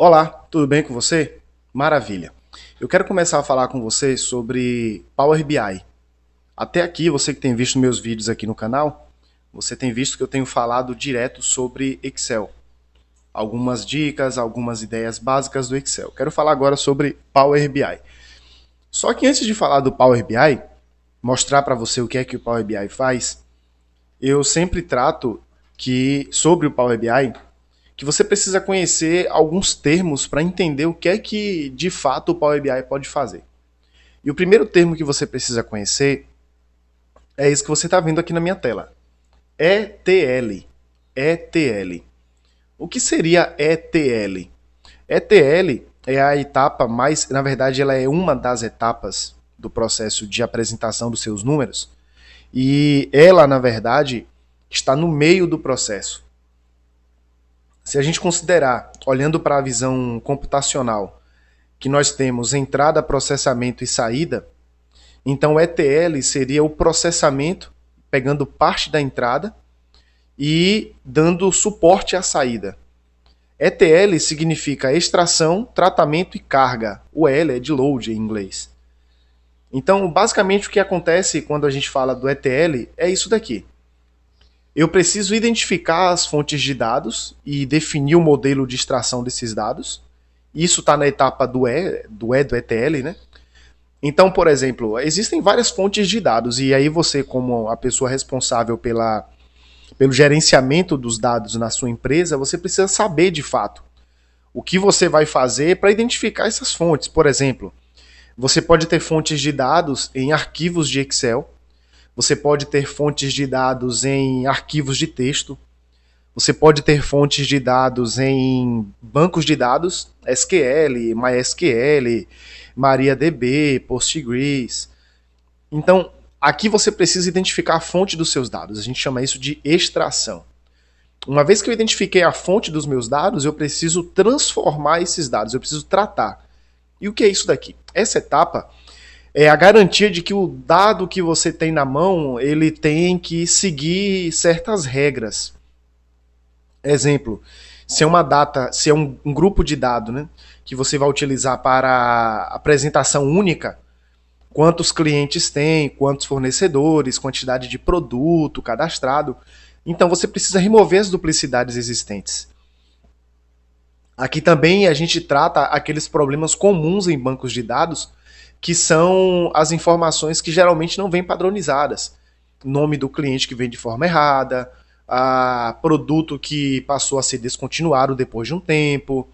Olá, tudo bem com você? Maravilha. Eu quero começar a falar com você sobre Power BI. Até aqui, você que tem visto meus vídeos aqui no canal, você tem visto que eu tenho falado direto sobre Excel. Algumas dicas, algumas ideias básicas do Excel. Quero falar agora sobre Power BI. Só que antes de falar do Power BI, mostrar para você o que o Power BI faz, eu sempre trato que sobre o Power BI que você precisa conhecer alguns termos para entender o que é que de fato o Power BI pode fazer. E o primeiro termo que você precisa conhecer é isso que você está vendo aqui na minha tela. ETL. ETL. O que seria ETL? ETL é a etapa mais, na verdade, ela é uma das etapas do processo de apresentação dos seus números. E ela, na verdade, está no meio do processo. Se a gente considerar, olhando para a visão computacional, que nós temos entrada, processamento e saída, então o ETL seria o processamento, pegando parte da entrada e dando suporte à saída. ETL significa extração, tratamento e carga. O L é de load em inglês. Então, basicamente, o que acontece quando a gente fala do ETL é isso daqui. Eu preciso identificar as fontes de dados e definir o modelo de extração desses dados. Isso está na etapa do ETL, né? Então, por exemplo, existem várias fontes de dados e aí você, como a pessoa responsável pelo gerenciamento dos dados na sua empresa, você precisa saber de fato o que você vai fazer para identificar essas fontes. Por exemplo, você pode ter fontes de dados em arquivos de Excel, você pode ter fontes de dados em arquivos de texto, você pode ter fontes de dados em bancos de dados, SQL, MySQL, MariaDB, Postgres. Então, aqui você precisa identificar a fonte dos seus dados. A gente chama isso de extração. Uma vez que eu identifiquei a fonte dos meus dados, eu preciso transformar esses dados, eu preciso tratar. E o que é isso daqui? Essa etapa é a garantia de que o dado que você tem na mão, ele tem que seguir certas regras. Exemplo, se é uma data, se é um grupo de dados, né, que você vai utilizar para apresentação única, quantos clientes tem, quantos fornecedores, quantidade de produto cadastrado, então você precisa remover as duplicidades existentes. Aqui também a gente trata aqueles problemas comuns em bancos de dados, que são as informações que geralmente não vêm padronizadas. Nome do cliente que vem de forma errada, produto que passou a ser descontinuado depois de um tempo,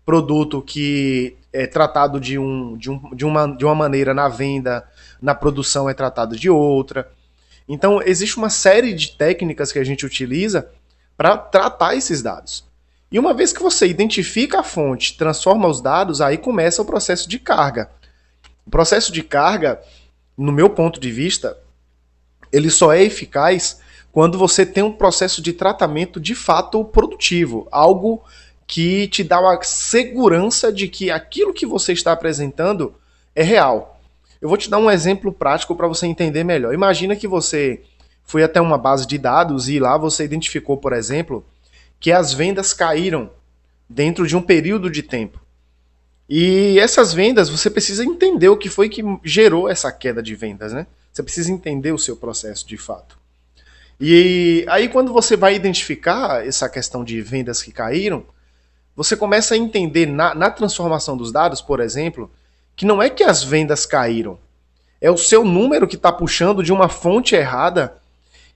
produto que é tratado de uma maneira na venda, na produção é tratado de outra. Então, existe uma série de técnicas que a gente utiliza para tratar esses dados. E uma vez que você identifica a fonte, transforma os dados, aí começa o processo de carga. O processo de carga, no meu ponto de vista, ele só é eficaz quando você tem um processo de tratamento de fato produtivo, algo que te dá uma segurança de que aquilo que você está apresentando é real. Eu vou te dar um exemplo prático para você entender melhor. Imagina que você foi até uma base de dados e lá você identificou, por exemplo, que as vendas caíram dentro de um período de tempo. E essas vendas, você precisa entender o que foi que gerou essa queda de vendas, né? Você precisa entender o seu processo de fato. E aí, quando você vai identificar essa questão de vendas que caíram, você começa a entender na transformação dos dados, por exemplo, que não é que as vendas caíram, é o seu número que está puxando de uma fonte errada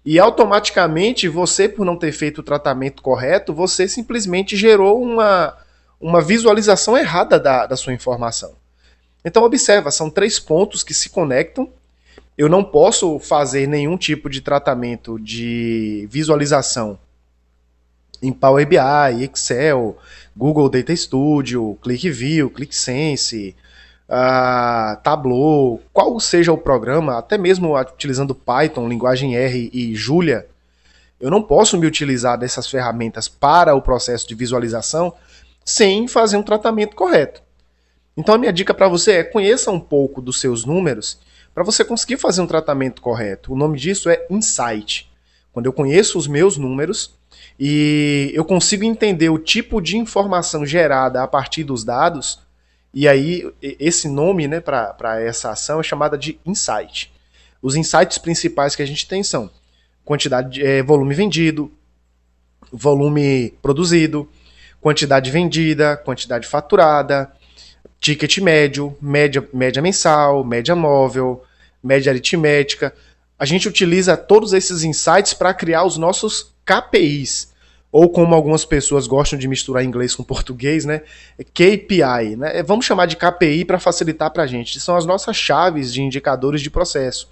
e automaticamente você, por não ter feito o tratamento correto, você simplesmente gerou uma visualização errada da sua informação. Então observa, são 3 pontos que se conectam. Eu não posso fazer nenhum tipo de tratamento de visualização em Power BI, Excel, Google Data Studio, ClickView, ClickSense, Tableau, qual seja o programa, até mesmo utilizando Python, linguagem R e Julia, eu não posso me utilizar dessas ferramentas para o processo de visualização sem fazer um tratamento correto. Então a minha dica para você é conheça um pouco dos seus números para você conseguir fazer um tratamento correto. O nome disso é insight. Quando eu conheço os meus números, e eu consigo entender o tipo de informação gerada a partir dos dados, e aí esse nome, né, para essa ação é chamada de insight. Os insights principais que a gente tem são quantidade de volume vendido, volume produzido, quantidade vendida, quantidade faturada, ticket médio, média mensal, média móvel, média aritmética. A gente utiliza todos esses insights para criar os nossos KPIs, ou como algumas pessoas gostam de misturar inglês com português, né? KPI, né? Vamos chamar de KPI para facilitar para a gente. São as nossas chaves de indicadores de processo.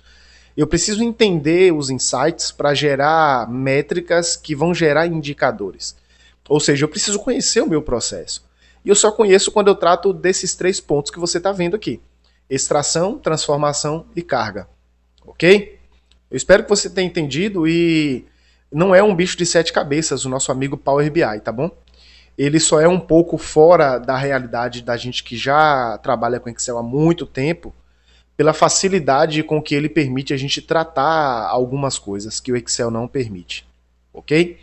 Eu preciso entender os insights para gerar métricas que vão gerar indicadores. Ou seja, eu preciso conhecer o meu processo. E eu só conheço quando eu trato desses 3 pontos que você está vendo aqui: extração, transformação e carga. Ok? Eu espero que você tenha entendido e não é um bicho de 7 cabeças o nosso amigo Power BI, tá bom? Ele só é um pouco fora da realidade da gente que já trabalha com Excel há muito tempo, pela facilidade com que ele permite a gente tratar algumas coisas que o Excel não permite. Ok?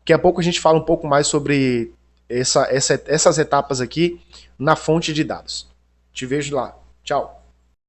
Daqui a pouco a gente fala um pouco mais sobre essas etapas aqui na fonte de dados. Te vejo lá. Tchau.